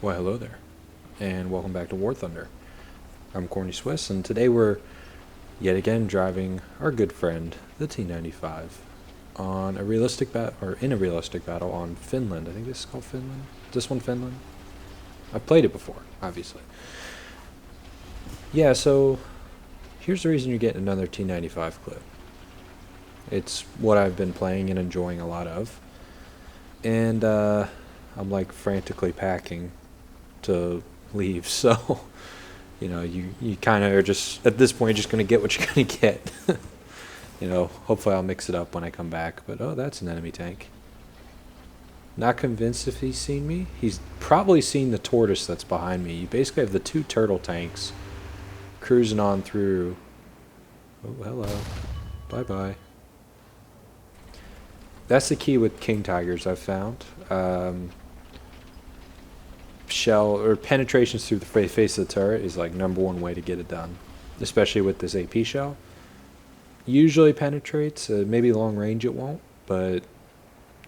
Well, hello there, and welcome back to War Thunder. I'm Corny Swiss, and today we're yet again driving our good friend, the T-95, on a realistic or in a realistic battle on Finland. I think this is called Finland. Is this one Finland? I've played it before, obviously. Yeah, so here's the reason you're getting another T-95 clip. It's what I've been playing and enjoying a lot of, and I'm like frantically packing to leave, so you kind of are just at this point just gonna get what you're gonna get. Hopefully I'll mix it up when I come back. But oh, that's an enemy tank. Not convinced if he's seen me. He's probably seen the tortoise that's behind me. You basically have the two turtle tanks cruising on through. Oh, hello. Bye bye. That's the key with king tigers, I've found. Shell or penetrations through the face of the turret is like #1 way to get it done, especially with this AP shell. Usually penetrates, maybe long range it won't, but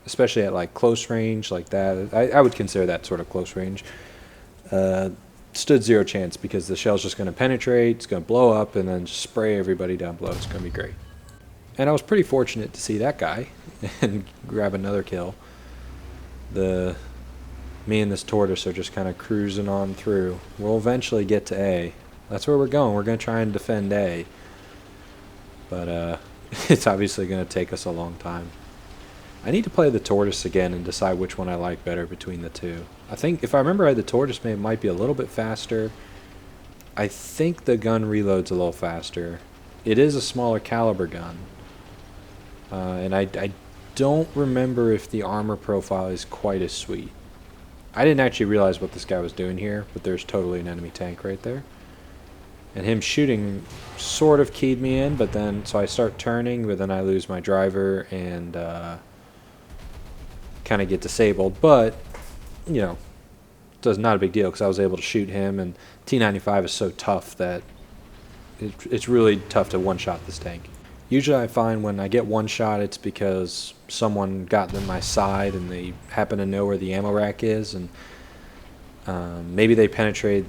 especially at like close range like that, I would consider that sort of close range. Stood zero chance because the shell's just going to penetrate, it's going to blow up, and then just spray everybody down below. It's going to be great. And I was pretty fortunate to see that guy and grab another kill. Me and this tortoise are just kind of cruising on through. We'll eventually get to A. That's where we're going. We're going to try and defend A. But it's obviously going to take us a long time. I need to play the tortoise again and decide which one I like better between the two. I think, if I remember right, the tortoise might be a little bit faster. I think the gun reloads a little faster. It is a smaller caliber gun. And I don't remember if the armor profile is quite as sweet. I didn't actually realize what this guy was doing here, but there's totally an enemy tank right there. And him shooting sort of keyed me in, but then, so I start turning, but then I lose my driver and kind of get disabled. But, it's not a big deal because I was able to shoot him, and T-95 is so tough that it's really tough to one-shot this tank. Usually I find when I get one shot, it's because someone got in my side and they happen to know where the ammo rack is, and maybe they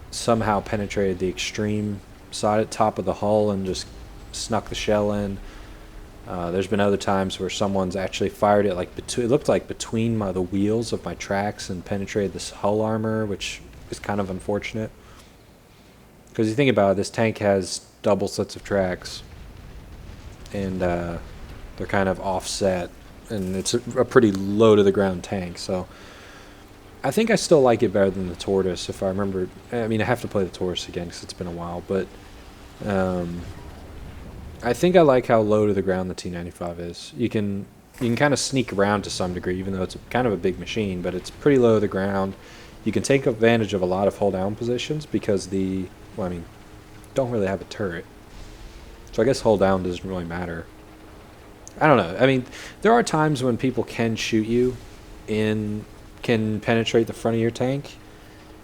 somehow penetrated the extreme side at top of the hull and just snuck the shell in. There's been other times where someone's actually fired it it looked like between the wheels of my tracks and penetrated this hull armor, which is kind of unfortunate. Because you think about it, this tank has double sets of tracks. And they're kind of offset, and it's a pretty low to the ground tank. So I think I still like it better than the tortoise, if I remember. I mean, I have to play the tortoise again because it's been a while, but I think I like how low to the ground the T-95 is. You can kind of sneak around to some degree, even though it's kind of a big machine, but it's pretty low to the ground. You can take advantage of a lot of hold down positions because don't really have a turret. So I guess hold down doesn't really matter. I don't know. I mean, there are times when people can shoot you can penetrate the front of your tank,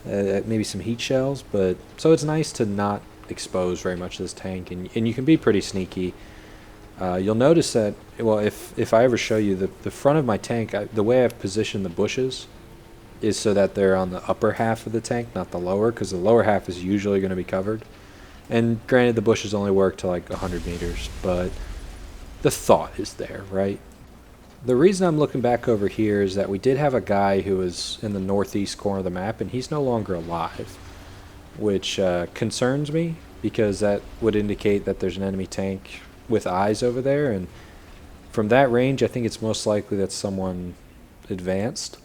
maybe some heat shells, but so it's nice to not expose very much of this tank, and you can be pretty sneaky. You'll notice that, well, if I ever show you the front of my tank, the way I've positioned the bushes is so that they're on the upper half of the tank, not the lower, because the lower half is usually going to be covered. And granted, the bushes only work to like 100 meters, but the thought is there, right? The reason I'm looking back over here is that we did have a guy who was in the northeast corner of the map, and he's no longer alive, which concerns me because that would indicate that there's an enemy tank with eyes over there, and from that range, I think it's most likely that someone advanced.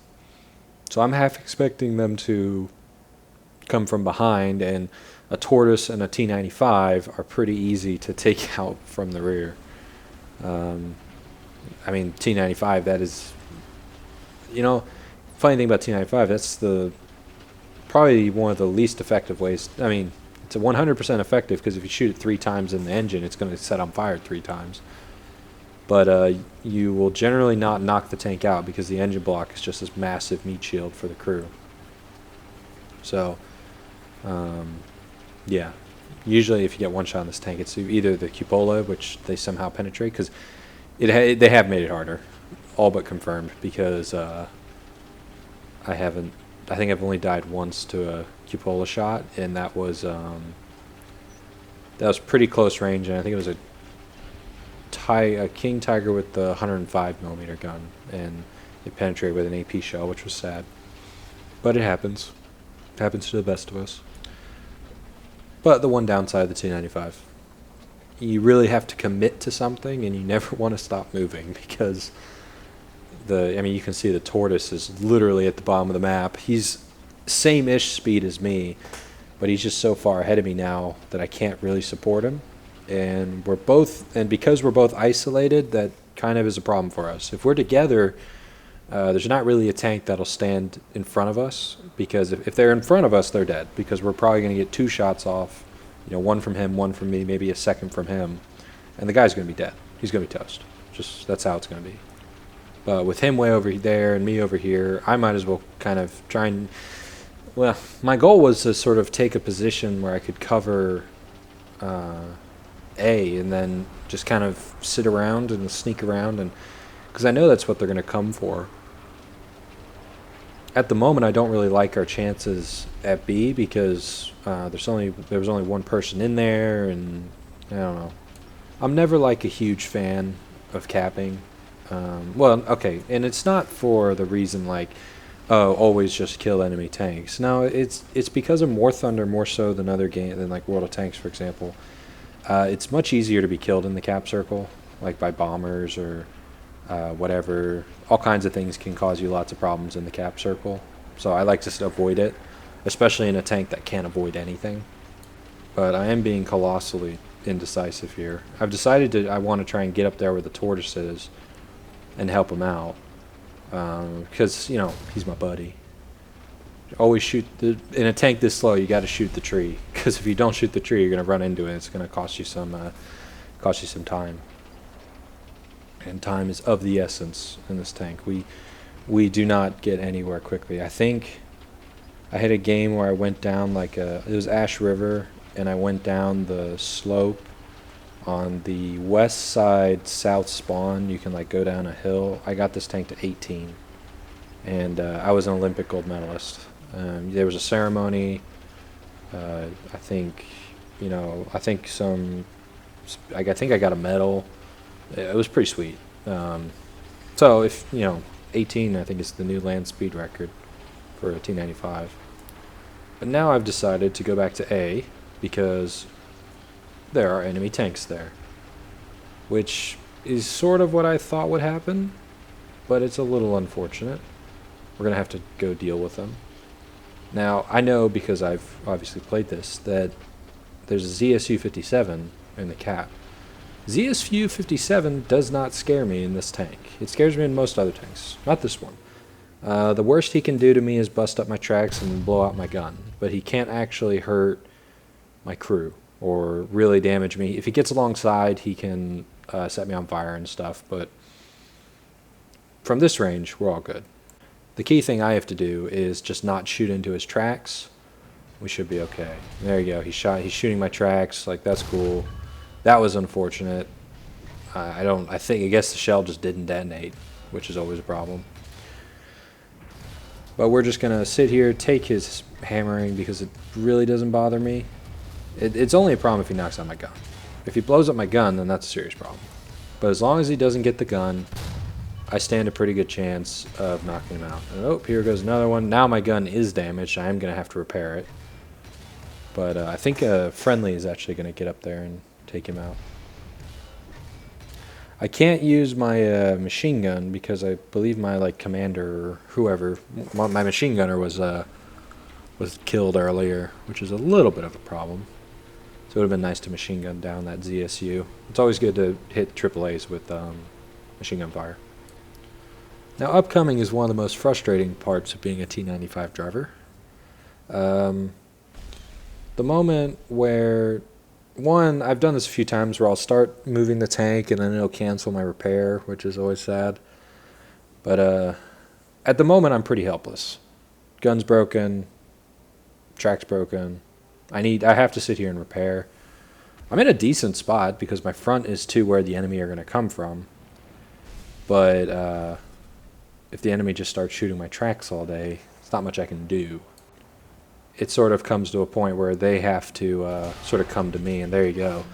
So I'm half expecting them to come from behind, and a tortoise and a T-95 are pretty easy to take out from the rear. I mean, T-95, that is, funny thing about T-95, that's probably one of the least effective ways. I mean, it's a 100% effective because if you shoot it 3 times in the engine, it's going to set on fire 3 times. But you will generally not knock the tank out because the engine block is just this massive meat shield for the crew. So, yeah, usually if you get one shot in this tank, it's either the cupola, which they somehow penetrate, because they have made it harder, all but confirmed, because I haven't I think I've only died once to a cupola shot, and that was pretty close range, and I think it was a King Tiger with the 105 millimeter gun, and it penetrated with an AP shell, which was sad. But it happens. It happens to the best of us. But the one downside of the T95, you really have to commit to something, and you never want to stop moving, because you can see the tortoise is literally at the bottom of the map. He's same-ish speed as me, but he's just so far ahead of me now that I can't really support him. And because we're both isolated, that kind of is a problem for us. If we're together, there's not really a tank that'll stand in front of us, because if they're in front of us, they're dead, because we're probably going to get 2 shots off, one from him, one from me, maybe a second from him, and the guy's going to be dead. He's going to be toast. Just that's how it's going to be. But with him way over there and me over here, I might as well kind of try and... Well, my goal was to sort of take a position where I could cover A, and then just kind of sit around and sneak around, and because I know that's what they're going to come for. At the moment, I don't really like our chances at B, because there was only one person in there, and I don't know. I'm never like a huge fan of capping. Well, okay, and it's not for the reason like, oh, always just kill enemy tanks. No, it's because of War Thunder more so than other game than like World of Tanks, for example. It's much easier to be killed in the cap circle, like by bombers or whatever. All kinds of things can cause you lots of problems in the cap circle. So I like to avoid it, especially in a tank that can't avoid anything. But I am being colossally indecisive here. I've decided I want to try and get up there where the tortoise is and help him out. Because, he's my buddy. Always shoot in a tank this slow, you got to shoot the tree, because if you don't shoot the tree, you're going to run into it. It's going to cost you some time, and time is of the essence in this tank. We do not get anywhere quickly. I think I had a game where I went down it was Ash River, and I went down the slope on the west side south spawn. You can go down a hill. I got this tank to 18, and I was an Olympic gold medalist. There was a ceremony. I think I think I got a medal. It was pretty sweet. So if 18, I think is the new land speed record for a T95. But now I've decided to go back to A, because there are enemy tanks there, which is sort of what I thought would happen, but it's a little unfortunate. We're going to have to go deal with them. Now, I know, because I've obviously played this, that there's a ZSU-57 in the cap. ZSU-57 does not scare me in this tank. It scares me in most other tanks, not this one. The worst he can do to me is bust up my tracks and blow out my gun, but he can't actually hurt my crew or really damage me. If he gets alongside, he can set me on fire and stuff, but from this range, we're all good. The key thing I have to do is just not shoot into his tracks. We should be okay. There you go. He's shooting my tracks. That's cool. That was unfortunate. I guess the shell just didn't detonate, which is always a problem. But we're just gonna sit here, take his hammering, because it really doesn't bother me. It's only a problem if he knocks out my gun. If he blows up my gun, then that's a serious problem. But as long as he doesn't get the gun, I stand a pretty good chance of knocking him out. And, oh, here goes another one. Now my gun is damaged. I am going to have to repair it. But I think a friendly is actually going to get up there and take him out. I can't use my machine gun, because I believe my commander or whoever, my machine gunner was killed earlier, which is a little bit of a problem. So it would have been nice to machine gun down that ZSU. It's always good to hit AAAs with machine gun fire. Now, upcoming is one of the most frustrating parts of being a T95 driver. The moment where, I've done this a few times where I'll start moving the tank and then it'll cancel my repair, which is always sad. But at the moment, I'm pretty helpless. Gun's broken, track's broken. I have to sit here and repair. I'm in a decent spot because my front is to where the enemy are going to come from. But if the enemy just starts shooting my tracks all day, It's not much I can do. It sort of comes to a point where they have to sort of come to me, and there you go.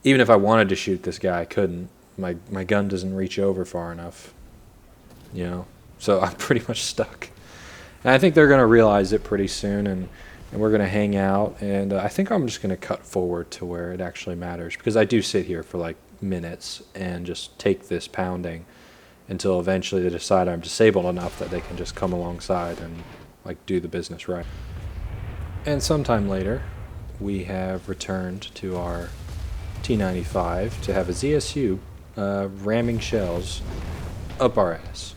Even if I wanted to shoot this guy, I couldn't. My gun doesn't reach over far enough, you know? So I'm pretty much stuck. And I think they're going to realize it pretty soon, and we're going to hang out. And I think I'm just going to cut forward to where it actually matters, because I do sit here for like minutes and just take this pounding until eventually they decide I'm disabled enough that they can just come alongside and like do the business right. And sometime later, we have returned to our T95 to have a ZSU ramming shells up our ass.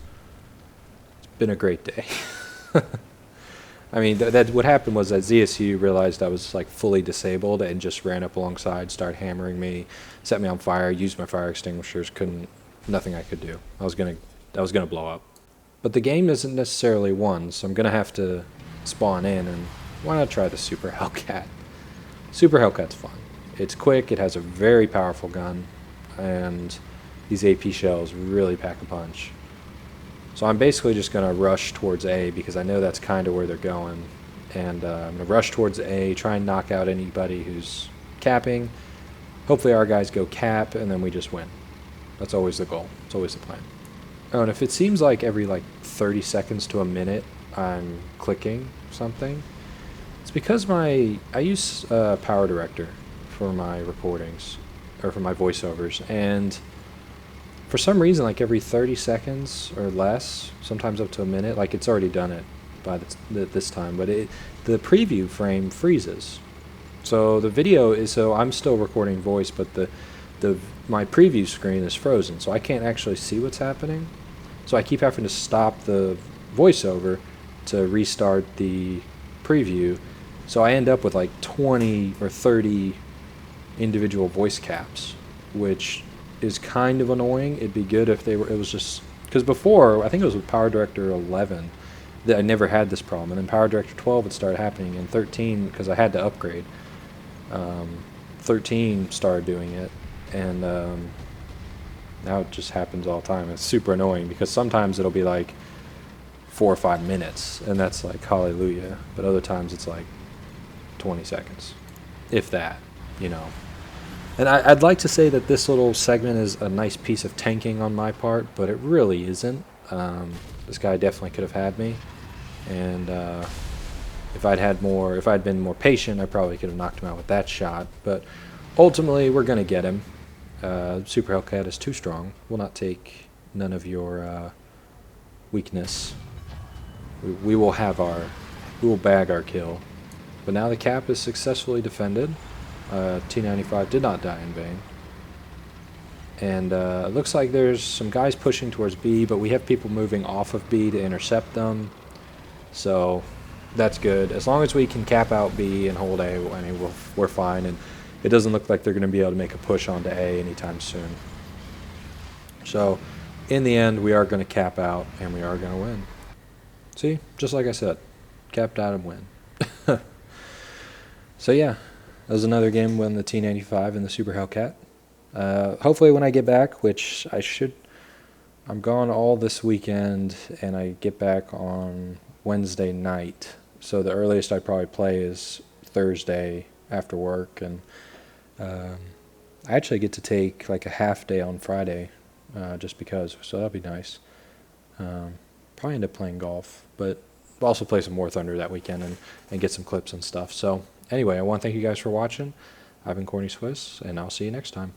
It's been a great day. I mean, that what happened was that ZSU realized I was like fully disabled and just ran up alongside, started hammering me, set me on fire, used my fire extinguishers, nothing I could do. I was gonna blow up. But the game isn't necessarily won, so I'm gonna have to spawn in, and why not try the Super Hellcat? Super Hellcat's fun. It's quick, it has a very powerful gun, and these AP shells really pack a punch. So I'm basically just going to rush towards A, because I know that's kind of where they're going. And I'm going to rush towards A, try and knock out anybody who's capping. Hopefully our guys go cap, and then we just win. That's always the goal. It's always the plan. Oh, and if it seems like every like 30 seconds to a minute I'm clicking something, it's because I use Power Director for my recordings, or for my voiceovers, and for some reason, like every 30 seconds or less, sometimes up to a minute, like it's already done it by this time, but the preview frame freezes. So the video is, so I'm still recording voice, but my preview screen is frozen, so I can't actually see what's happening. So I keep having to stop the voiceover to restart the preview. So I end up with like 20 or 30 individual voice caps, which is kind of annoying. It'd be good if it was just, because before, I think it was with Power Director 11 that I never had this problem, and then Power Director 12 it started happening, and 13, because I had to upgrade, 13 started doing it, and now it just happens all the time. It's super annoying, because sometimes it'll be like 4 or 5 minutes, and that's like hallelujah, but other times it's like 20 seconds, if that, you know. And I'd like to say that this little segment is a nice piece of tanking on my part, but it really isn't. This guy definitely could have had me, and if I'd been more patient, I probably could have knocked him out with that shot. But ultimately, we're gonna get him. Super Hellcat is too strong. Will not take none of your weakness. We will bag our kill. But now the cap is successfully defended. T95 did not die in vain. And it looks like there's some guys pushing towards B, but we have people moving off of B to intercept them. So that's good. As long as we can cap out B and hold A, I mean, we're fine. And it doesn't look like they're going to be able to make a push onto A anytime soon. So in the end, we are going to cap out, and we are going to win. See? Just like I said. Capped out and win. So yeah. That was another game when the T95 and the Super Hellcat. Hopefully when I get back, which I should, I'm gone all this weekend, and I get back on Wednesday night. So the earliest I probably play is Thursday after work, and I actually get to take like a half day on Friday, just because, so that'll be nice. Probably end up playing golf, but I'll also play some War Thunder that weekend and get some clips and stuff. So anyway, I want to thank you guys for watching. I've been Corny Swiss, and I'll see you next time.